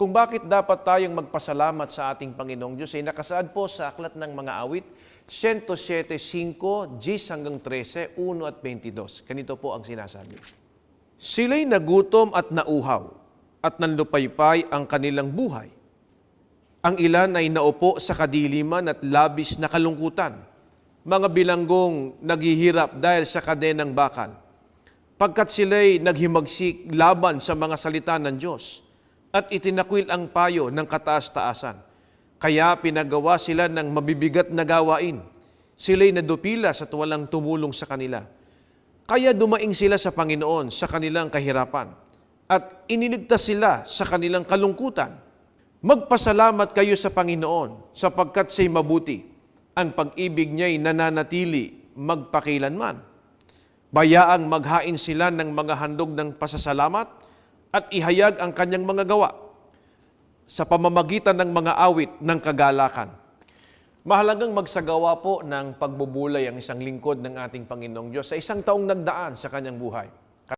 Kung bakit dapat tayong magpasalamat sa ating Panginoong Diyos ay nakasaad po sa Aklat ng Mga Awit 107:5, 10 hanggang 13, 1 at 22. Ganito po ang sinasabi. Sila'y nagutom at nauhaw at nanlupaypay ang kanilang buhay. Ang ilan ay naupo sa kadiliman at labis na kalungkutan. Mga bilanggong naghihirap dahil sa kadenang bakal. Pagkat sila'y naghimagsik laban sa mga salita ng Diyos at itinakwil ang payo ng kataas-taasan. Kaya pinagawa sila ng mabibigat na gawain. Sila'y nadupila at walang tumulong sa kanila. Kaya dumaing sila sa Panginoon sa kanilang kahirapan at iniligtas sila sa kanilang kalungkutan. Magpasalamat kayo sa Panginoon sapagkat siya'y mabuti. Ang pag-ibig niya'y nananatili magpakilanman. Bayaang maghain sila ng mga handog ng pasasalamat at ihayag ang kanyang mga gawa sa pamamagitan ng mga awit ng kagalakan. Mahalagang magsagawa po ng pagbubulay ang isang lingkod ng ating Panginoong Diyos sa isang taong nagdaan sa kanyang buhay.